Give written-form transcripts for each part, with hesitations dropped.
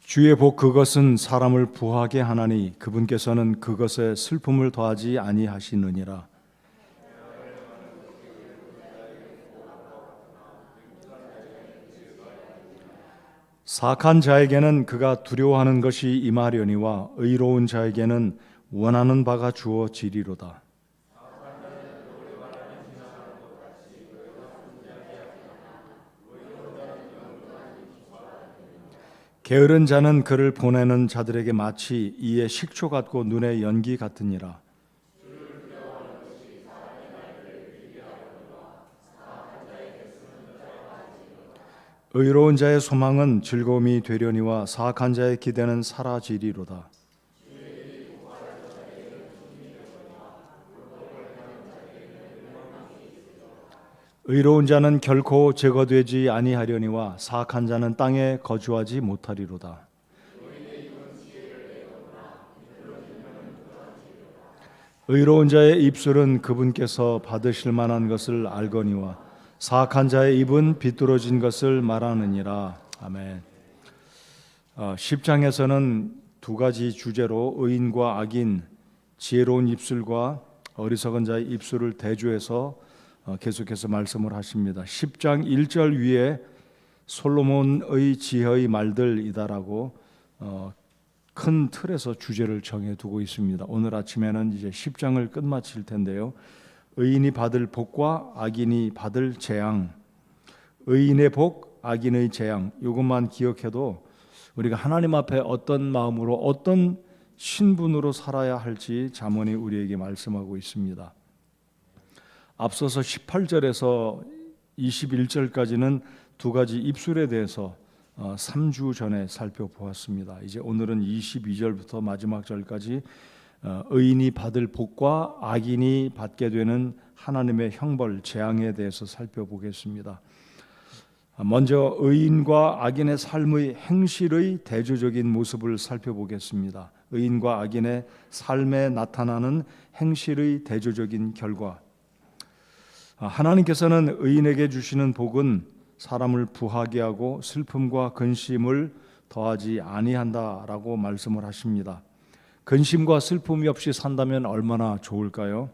주의 복 그것은 사람을 부하게 하나니 그분께서는 그것에 슬픔을 더하지 아니하시느니라. 사악한 자에게는 그가 두려워하는 것이 임하려니와 의로운 자에게는 원하는 바가 주어지리로다. 게으른 자는 그를 보내는 자들에게 마치 이에 식초 같고 눈에 연기 같으니라. 의로운 자의 소망은 즐거움이 되려니와 사악한 자의 기대는 사라지리로다. 의로운 자는 결코 제거되지 아니하려니와 사악한 자는 땅에 거주하지 못하리로다. 의로운 자의 입술은 그분께서 받으실 만한 것을 알거니와 사악한 자의 입은 비뚤어진 것을 말하느니라. 아멘. 10장에서는 두 가지 주제로 의인과 악인, 지혜로운 입술과 어리석은 자의 입술을 대조해서 계속해서 말씀을 하십니다. 10장 1절 위에 솔로몬의 지혜의 말들이다라고 큰 틀에서 주제를 정해두고 있습니다. 오늘 아침에는 이제 10장을 끝마칠 텐데요. 의인이 받을 복과 악인이 받을 재앙, 의인의 복, 악인의 재앙, 이것만 기억해도 우리가 하나님 앞에 어떤 마음으로 어떤 신분으로 살아야 할지 잠언이 우리에게 말씀하고 있습니다. 앞서서 18절에서 21절까지는 두 가지 입술에 대해서 3주 전에 살펴보았습니다. 이제 오늘은 22절부터 마지막 절까지 의인이 받을 복과 악인이 받게 되는 하나님의 형벌, 재앙에 대해서 살펴보겠습니다. 먼저 의인과 악인의 삶의 행실의 대조적인 모습을 살펴보겠습니다. 의인과 악인의 삶에 나타나는 행실의 대조적인 결과. 하나님께서는 의인에게 주시는 복은 사람을 부하게 하고 슬픔과 근심을 더하지 아니한다라고 말씀을 하십니다. 근심과 슬픔이 없이 산다면 얼마나 좋을까요?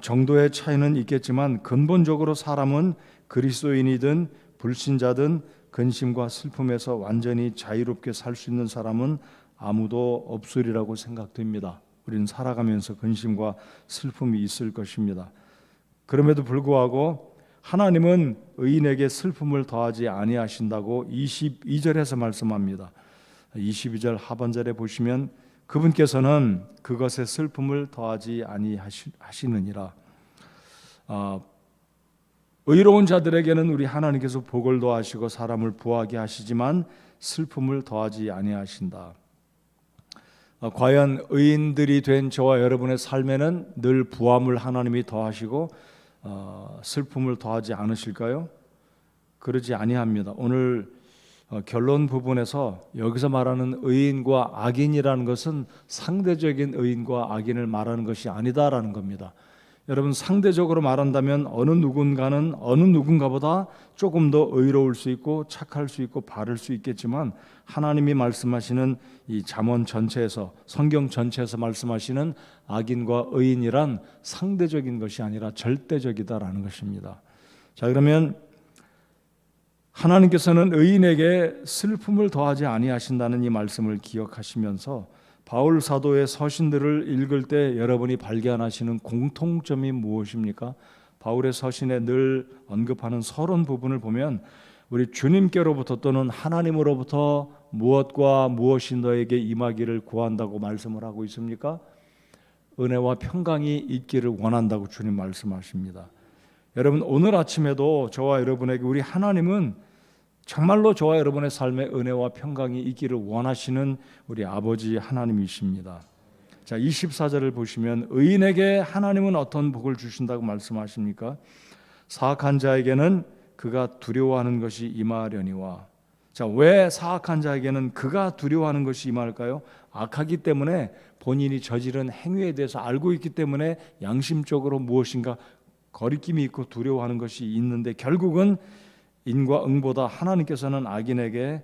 정도의 차이는 있겠지만 근본적으로 사람은 그리스도인이든 불신자든 근심과 슬픔에서 완전히 자유롭게 살 수 있는 사람은 아무도 없으리라고 생각됩니다. 우리는 살아가면서 근심과 슬픔이 있을 것입니다. 그럼에도 불구하고 하나님은 의인에게 슬픔을 더하지 아니하신다고 22절에서 말씀합니다. 22절 하반절에 보시면 그분께서는 그것의 슬픔을 더하지 아니하시느니라. 의로운 자들에게는 우리 하나님께서 복을 더하시고 사람을 부하게 하시지만 슬픔을 더하지 아니하신다. 과연 의인들이 된 저와 여러분의 삶에는 늘 부함을 하나님이 더하시고 슬픔을 더하지 않으실까요? 그러지 아니합니다. 오늘 결론 부분에서 여기서 말하는 의인과 악인이라는 것은 상대적인 의인과 악인을 말하는 것이 아니다라는 겁니다. 여러분, 상대적으로 말한다면 어느 누군가는 어느 누군가보다 조금 더 의로울 수 있고 착할 수 있고 바를 수 있겠지만 하나님이 말씀하시는 이 잠언 전체에서, 성경 전체에서 말씀하시는 악인과 의인이란 상대적인 것이 아니라 절대적이다라는 것입니다. 자, 그러면 하나님께서는 의인에게 슬픔을 더하지 아니하신다는 이 말씀을 기억하시면서 바울 사도의 서신들을 읽을 때 여러분이 발견하시는 공통점이 무엇입니까? 바울의 서신에 늘 언급하는 서론 부분을 보면 우리 주님께로부터 또는 하나님으로부터 무엇과 무엇이 너에게 임하기를 구한다고 말씀을 하고 있습니까? 은혜와 평강이 있기를 원한다고 주님 말씀하십니다. 여러분, 오늘 아침에도 저와 여러분에게 우리 하나님은 정말로 저와 여러분의 삶에 은혜와 평강이 있기를 원하시는 우리 아버지 하나님이십니다. 자, 24절을 보시면 의인에게 하나님은 어떤 복을 주신다고 말씀하십니까? 사악한 자에게는 그가 두려워하는 것이 임하려니와. 자, 왜 사악한 자에게는 그가 두려워하는 것이 임할까요? 악하기 때문에 본인이 저지른 행위에 대해서 알고 있기 때문에 양심적으로 무엇인가 거리낌이 있고 두려워하는 것이 있는데 결국은 인과 응보다 하나님께서는 악인에게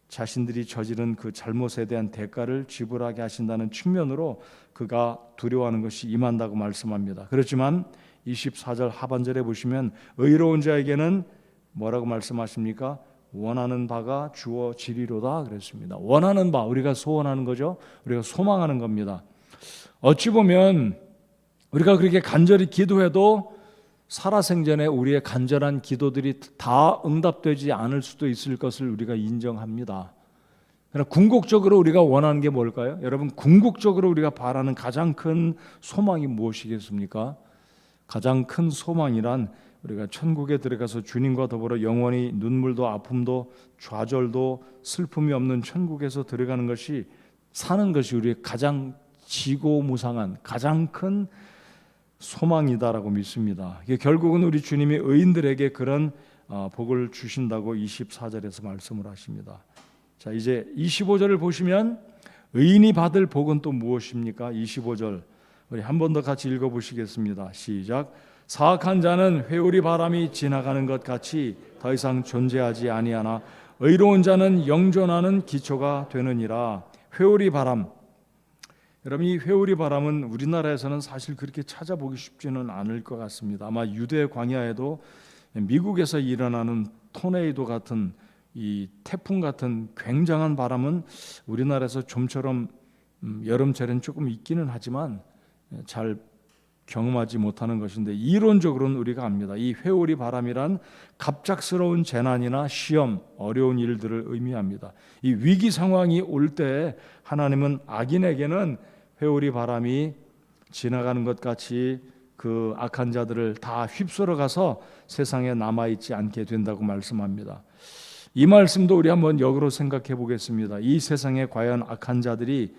자신들이 저지른 그 잘못에 대한 대가를 지불하게 하신다는 측면으로 그가 두려워하는 것이 임한다고 말씀합니다. 그렇지만 24절 하반절에 보시면 의로운 자에게는 뭐라고 말씀하십니까? 원하는 바가 주어지리로다 그랬습니다. 원하는 바, 우리가 소원하는 거죠. 우리가 소망하는 겁니다. 어찌 보면 우리가 그렇게 간절히 기도해도 살아생전에 우리의 간절한 기도들이 다 응답되지 않을 수도 있을 것을 우리가 인정합니다. 그러나 궁극적으로 우리가 원하는 게 뭘까요? 여러분, 궁극적으로 우리가 바라는 가장 큰 소망이 무엇이겠습니까? 가장 큰 소망이란 우리가 천국에 들어가서 주님과 더불어 영원히 눈물도 아픔도 좌절도 슬픔이 없는 천국에서 들어가는 것이, 사는 것이 우리의 가장 지고무상한 가장 큰 소망이다라고 믿습니다. 이게 결국은 우리 주님이 의인들에게 그런 복을 주신다고 24절에서 말씀을 하십니다. 자, 이제 25절을 보시면 의인이 받을 복은 또 무엇입니까? 25절 우리 한 번 더 같이 읽어보시겠습니다. 시작. 사악한 자는 회오리 바람이 지나가는 것 같이 더 이상 존재하지 아니하나 의로운 자는 영존하는 기초가 되느니라. 회오리 바람, 여러분, 이 회오리 바람은 우리나라에서는 사실 그렇게 찾아보기 쉽지는 않을 것 같습니다. 아마 유대 광야에도 미국에서 일어나는 토네이도 같은 이 태풍 같은 굉장한 바람은 우리나라에서 좀처럼 여름철엔 조금 있기는 하지만 잘 경험하지 못하는 것인데, 이론적으로는 우리가 압니다. 이 회오리 바람이란 갑작스러운 재난이나 시험, 어려운 일들을 의미합니다. 이 위기 상황이 올 때 하나님은 악인에게는 회오리 바람이 지나가는 것 같이 그 악한 자들을 다 휩쓸어 가서 세상에 남아있지 않게 된다고 말씀합니다. 이 말씀도 우리 한번 역으로 생각해 보겠습니다. 이 세상에 과연 악한 자들이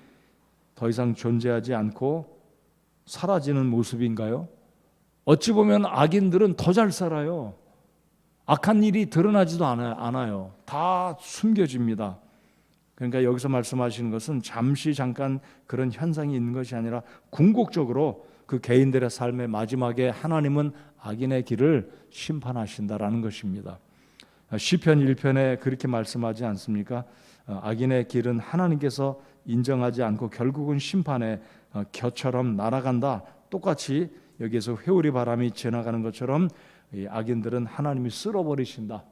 더 이상 존재하지 않고 사라지는 모습인가요? 어찌 보면 악인들은 더 잘 살아요. 악한 일이 드러나지도 않아요. 다 숨겨집니다. 그러니까 여기서 말씀하시는 것은 잠깐 그런 현상이 있는 것이 아니라 궁극적으로 그 개인들의 삶의 마지막에 하나님은 악인의 길을 심판하신다라는 것입니다. 시편 1편에 그렇게 말씀하지 않습니까? 악인의 길은 하나님께서 인정하지 않고 결국은 심판의 겨처럼 날아간다. 똑같이 여기에서 회오리 바람이 지나가는 것처럼 이 악인들은 하나님이 쓸어버리신다.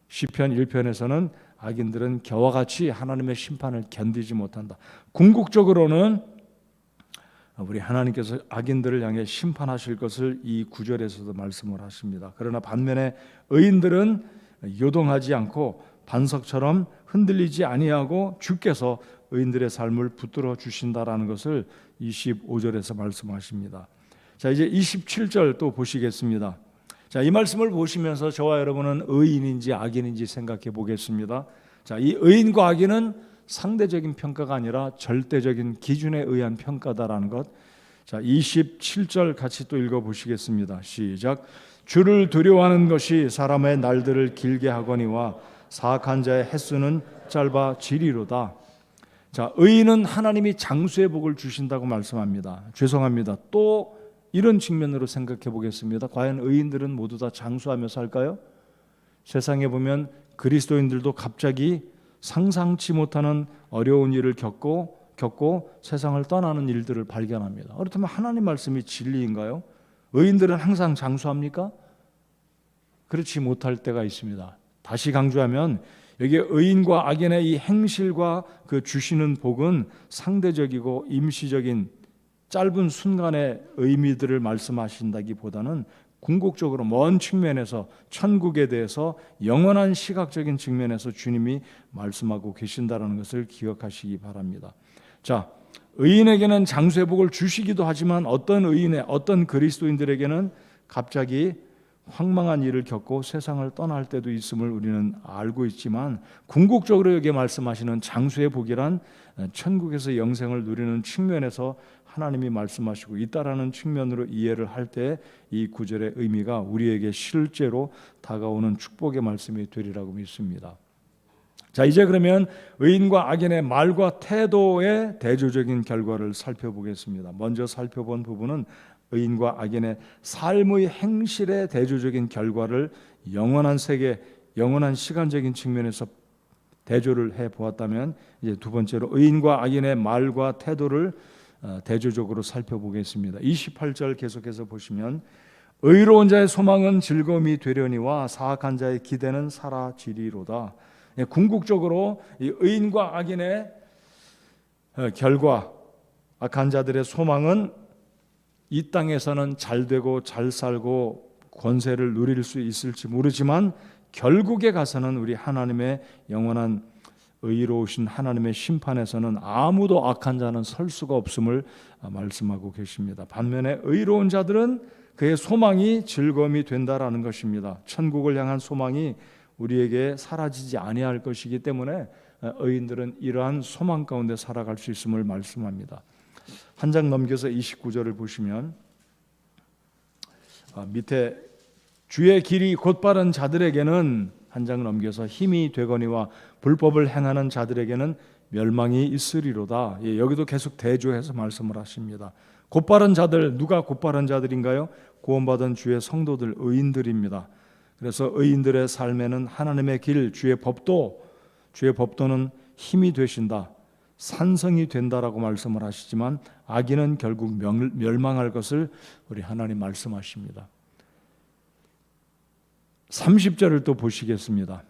시편 1편에서는 악인들은 겨와 같이 하나님의 심판을 견디지 못한다. 궁극적으로는 우리 하나님께서 악인들을 향해 심판하실 것을 이 구절에서도 말씀을 하십니다. 그러나 반면에 의인들은 요동하지 않고 반석처럼 흔들리지 아니하고 주께서 의인들의 삶을 붙들어 주신다라는 것을 25절에서 말씀하십니다. 자, 이제 27절 또 보시겠습니다. 자, 이 말씀을 보시면서 저와 여러분은 의인인지 악인인지 생각해 보겠습니다. 자, 이 의인과 악인은 상대적인 평가가 아니라 절대적인 기준에 의한 평가다라는 것. 자, 27절 같이 또 읽어 보시겠습니다. 시작. 주를 두려워하는 것이 사람의 날들을 길게 하거니와 사악한 자의 햇수는 짧아지리로다. 자, 의인은 하나님이 장수의 복을 주신다고 말씀합니다. 죄송합니다. 또 이런 측면으로 생각해 보겠습니다. 과연 의인들은 모두 다 장수하며 살까요? 세상에 보면 그리스도인들도 갑자기 상상치 못하는 어려운 일을 겪고 세상을 떠나는 일들을 발견합니다. 그렇다면 하나님 말씀이 진리인가요? 의인들은 항상 장수합니까? 그렇지 못할 때가 있습니다. 다시 강조하면 여기에 의인과 악인의 이 행실과 그 주시는 복은 상대적이고 임시적인 짧은 순간의 의미들을 말씀하신다기보다는 궁극적으로 먼 측면에서 천국에 대해서 영원한 시각적인 측면에서 주님이 말씀하고 계신다는 것을 기억하시기 바랍니다. 자, 의인에게는 장수의 복을 주시기도 하지만 어떤 그리스도인들에게는 갑자기 황망한 일을 겪고 세상을 떠날 때도 있음을 우리는 알고 있지만, 궁극적으로 여기에 말씀하시는 장수의 복이란 천국에서 영생을 누리는 측면에서 하나님이 말씀하시고 있다라는 측면으로 이해를 할 때 이 구절의 의미가 우리에게 실제로 다가오는 축복의 말씀이 되리라고 믿습니다. 자, 이제 그러면 의인과 악인의 말과 태도의 대조적인 결과를 살펴보겠습니다. 먼저 살펴본 부분은 의인과 악인의 삶의 행실의 대조적인 결과를 영원한 세계, 영원한 시간적인 측면에서 대조를 해 보았다면, 이제 두 번째로 의인과 악인의 말과 태도를 대조적으로 살펴보겠습니다. 28절 계속해서 보시면 의로운 자의 소망은 즐거움이 되려니와 사악한 자의 기대는 사라지리로다. 궁극적으로 이 의인과 악인의 결과, 악한 자들의 소망은 이 땅에서는 잘 되고 잘 살고 권세를 누릴 수 있을지 모르지만 결국에 가서는 우리 하나님의 영원한 의로우신 하나님의 심판에서는 아무도 악한 자는 설 수가 없음을 말씀하고 계십니다. 반면에 의로운 자들은 그의 소망이 즐거움이 된다라는 것입니다. 천국을 향한 소망이 우리에게 사라지지 아니할 것이기 때문에 의인들은 이러한 소망 가운데 살아갈 수 있음을 말씀합니다. 한 장 넘겨서 29절을 보시면 밑에 주의 길이 곧바른 자들에게는, 한 장 넘겨서 힘이 되거니와 불법을 행하는 자들에게는 멸망이 있으리로다. 여기도 계속 대조해서 말씀을 하십니다. 곧바른 자들, 누가 곧바른 자들인가요? 구원받은 주의 성도들, 의인들입니다. 그래서 의인들의 삶에는 하나님의 길, 주의 법도는 힘이 되신다, 산성이 된다라고 말씀을 하시지만 악인은 결국 멸망할 것을 우리 하나님 말씀하십니다. 30절을 또 보시겠습니다.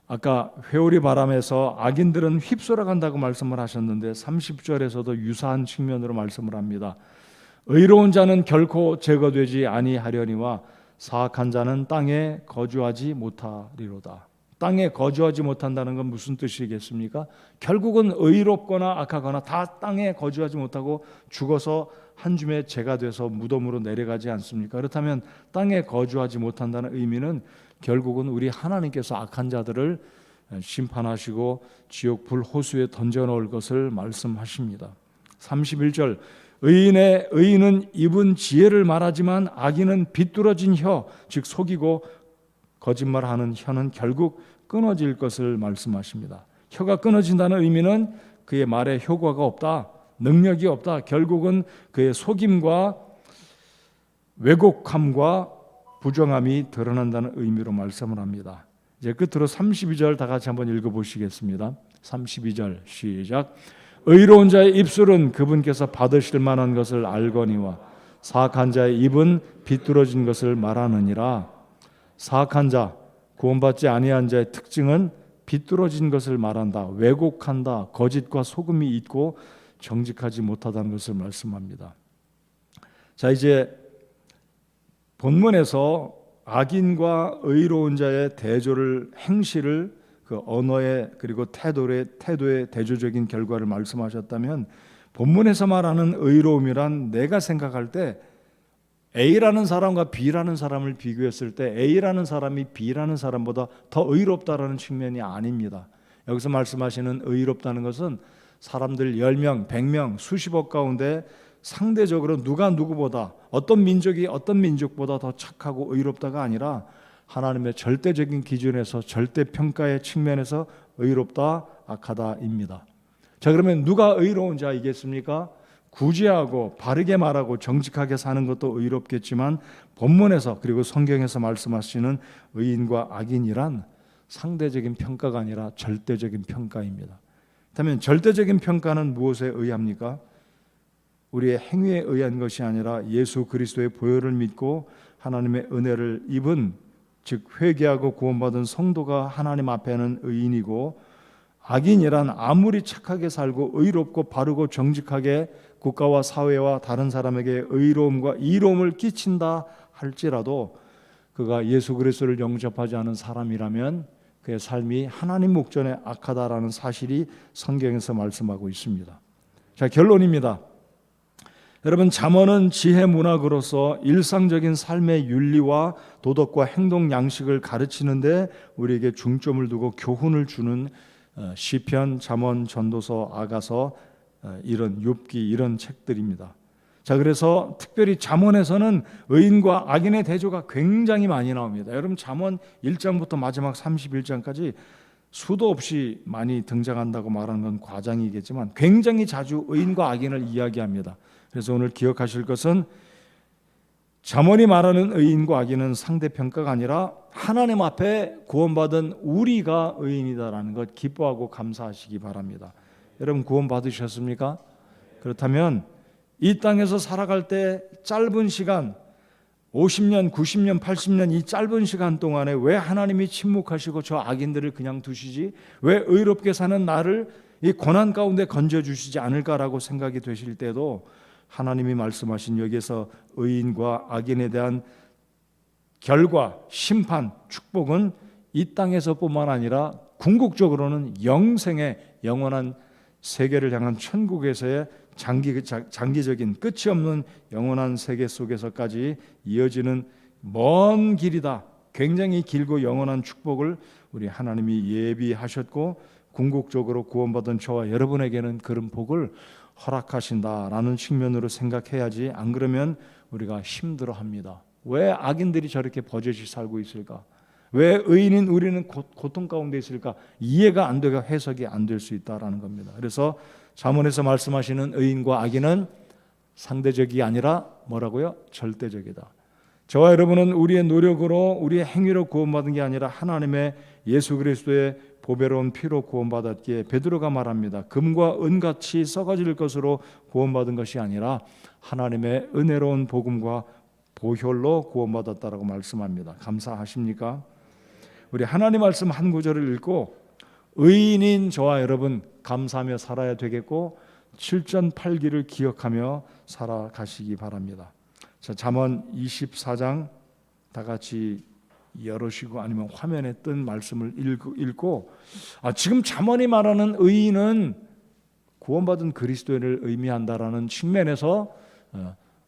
아까 회오리 바람에서 악인들은 휩쓸어 간다고 말씀을 하셨는데 30절에서도 유사한 측면으로 말씀을 합니다. 의로운 자는 결코 제거되지 아니하려니와 사악한 자는 땅에 거주하지 못하리로다. 땅에 거주하지 못한다는 건 무슨 뜻이겠습니까? 결국은 의롭거나 악하거나 다 땅에 거주하지 못하고 죽어서 한 줌의 재가 돼서 무덤으로 내려가지 않습니까? 그렇다면 땅에 거주하지 못한다는 의미는 결국은 우리 하나님께서 악한 자들을 심판하시고 지옥 불 호수에 던져놓을 것을 말씀하십니다. 31절 의인은 입은 지혜를 말하지만 악인은 비뚤어진 혀, 즉 속이고 거짓말하는 혀는 결국 끊어질 것을 말씀하십니다. 혀가 끊어진다는 의미는 그의 말에 효과가 없다, 능력이 없다, 결국은 그의 속임과 왜곡함과 부정함이 드러난다는 의미로 말씀을 합니다. 이제 끝으로 32절 다 같이 한번 읽어보시겠습니다. 32절 시작. 의로운 자의 입술은 그분께서 받으실 만한 것을 알거니와 사악한 자의 입은 비뚤어진 것을 말하느니라. 사악한 자, 구원받지 아니한 자의 특징은 비뚤어진 것을 말한다, 왜곡한다, 거짓과 속음이 있고 정직하지 못하다는 것을 말씀합니다. 자, 이제 본문에서 악인과 의로운 자의 대조를, 행실을, 그 언어의 그리고 태도의 대조적인 결과를 말씀하셨다면, 본문에서 말하는 의로움이란 내가 생각할 때 A라는 사람과 B라는 사람을 비교했을 때 A라는 사람이 B라는 사람보다 더 의롭다라는 측면이 아닙니다. 여기서 말씀하시는 의롭다는 것은 사람들 10명, 100명, 수십억 가운데 상대적으로 누가 누구보다, 어떤 민족이 어떤 민족보다 더 착하고 의롭다가 아니라 하나님의 절대적인 기준에서, 절대평가의 측면에서 의롭다, 악하다입니다. 자, 그러면 누가 의로운 자이겠습니까? 구제하고 바르게 말하고 정직하게 사는 것도 의롭겠지만 본문에서 그리고 성경에서 말씀하시는 의인과 악인이란 상대적인 평가가 아니라 절대적인 평가입니다. 그렇다면 절대적인 평가는 무엇에 의합니까? 우리의 행위에 의한 것이 아니라 예수 그리스도의 보혈을 믿고 하나님의 은혜를 입은, 즉 회개하고 구원받은 성도가 하나님 앞에는 의인이고, 악인이란 아무리 착하게 살고 의롭고 바르고 정직하게 국가와 사회와 다른 사람에게 의로움과 이로움을 끼친다 할지라도 그가 예수 그리스도를 영접하지 않은 사람이라면 그의 삶이 하나님 목전에 악하다라는 사실이 성경에서 말씀하고 있습니다. 자, 결론입니다. 여러분, 잠언은 지혜 문학으로서 일상적인 삶의 윤리와 도덕과 행동 양식을 가르치는데 우리에게 중점을 두고 교훈을 주는 시편, 잠언, 전도서, 아가서, 이런 욥기, 이런 책들입니다. 자, 그래서 특별히 잠언에서는 의인과 악인의 대조가 굉장히 많이 나옵니다. 여러분, 잠언 1장부터 마지막 31장까지 수도 없이 많이 등장한다고 말하는 건 과장이겠지만 굉장히 자주 의인과 악인을 이야기합니다. 그래서 오늘 기억하실 것은 잠언이 말하는 의인과 악인은 상대평가가 아니라 하나님 앞에 구원받은 우리가 의인이다라는 것 기뻐하고 감사하시기 바랍니다. 여러분 구원 받으셨습니까? 그렇다면 이 땅에서 살아갈 때 짧은 시간 50년, 90년, 80년 이 짧은 시간 동안에 왜 하나님이 침묵하시고 저 악인들을 그냥 두시지? 왜 의롭게 사는 나를 이 고난 가운데 건져주시지 않을까라고 생각이 되실 때도 하나님이 말씀하신 여기에서 의인과 악인에 대한 결과, 심판, 축복은 이 땅에서뿐만 아니라 궁극적으로는 영생의 영원한 세계를 향한 천국에서의 장기적인 끝이 없는 영원한 세계 속에서까지 이어지는 먼 길이다. 굉장히 길고 영원한 축복을 우리 하나님이 예비하셨고 궁극적으로 구원받은 저와 여러분에게는 그런 복을 허락하신다라는 측면으로 생각해야지, 안 그러면 우리가 힘들어합니다. 왜 악인들이 저렇게 버젓이 살고 있을까? 왜 의인인 우리는 고통 가운데 있을까? 이해가 안 되고 해석이 안 될 수 있다라는 겁니다. 그래서 잠언에서 말씀하시는 의인과 악인은 상대적이 아니라 뭐라고요? 절대적이다. 저와 여러분은 우리의 노력으로 우리의 행위로 구원받은 게 아니라 하나님의 예수 그리스도의 보배로운 피로 구원받았기에 베드로가 말합니다. 금과 은같이 썩어질 것으로 구원받은 것이 아니라 하나님의 은혜로운 복음과 보혈로 구원받았다라고 말씀합니다. 감사하십니까? 우리 하나님 말씀 한 구절을 읽고 의인인 저와 여러분 감사하며 살아야 되겠고 7전8기를 기억하며 살아가시기 바랍니다. 자, 잠언 24장 다 같이 열으시고 아니면 화면에 뜬 말씀을 읽고 지금 잠언이 말하는 의인은 구원받은 그리스도인을 의미한다라는 측면에서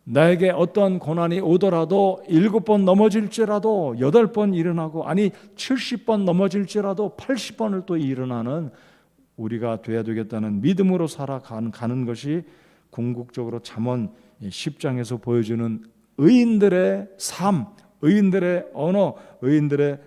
나에게 어떤 고난이 오더라도 7번 넘어질지라도 8번 일어나고 70번 넘어질지라도 80번을 또 일어나는 우리가 돼야 되겠다는 믿음으로 살아가는 것이 궁극적으로 잠언 10장에서 보여주는 의인들의 삶, 의인들의 언어, 의인들의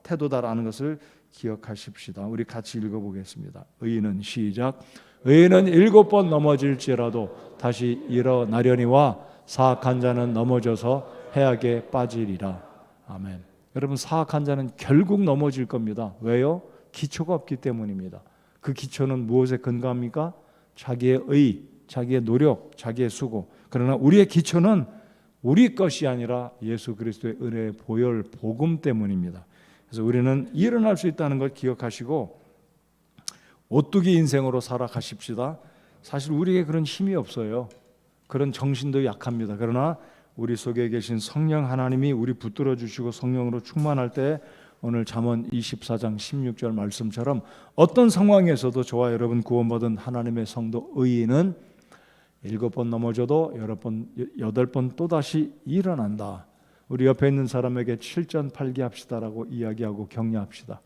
태도다라는 것을 기억하십시다. 우리 같이 읽어보겠습니다. 의인은 시작. 의인은 7번 넘어질지라도 다시 일어나려니와 사악한 자는 넘어져서 해악에 빠지리라. 아멘. 여러분 사악한 자는 결국 넘어질 겁니다. 왜요? 기초가 없기 때문입니다. 그 기초는 무엇에 근거합니까? 자기의 의, 자기의 노력, 자기의 수고. 그러나 우리의 기초는 우리 것이 아니라 예수 그리스도의 은혜의 보혈 복음 때문입니다. 그래서 우리는 일어날 수 있다는 걸 기억하시고 오뚜기 인생으로 살아가십시다. 사실 우리에게 그런 힘이 없어요. 그런 정신도 약합니다. 그러나 우리 속에 계신 성령 하나님이 우리 붙들어 주시고 성령으로 충만할 때 오늘 잠언 24장 16절 말씀처럼 어떤 상황에서도 저와 여러분 구원받은 하나님의 성도 의인은 7번 넘어져도 8번 또다시 일어난다. 우리 옆에 있는 사람에게 7전8기 합시다라고 이야기하고 격려합시다.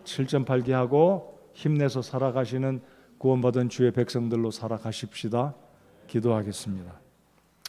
7전8기 하고 힘내서 살아가시는 구원받은 주의 백성들로 살아가십시다. 기도하겠습니다.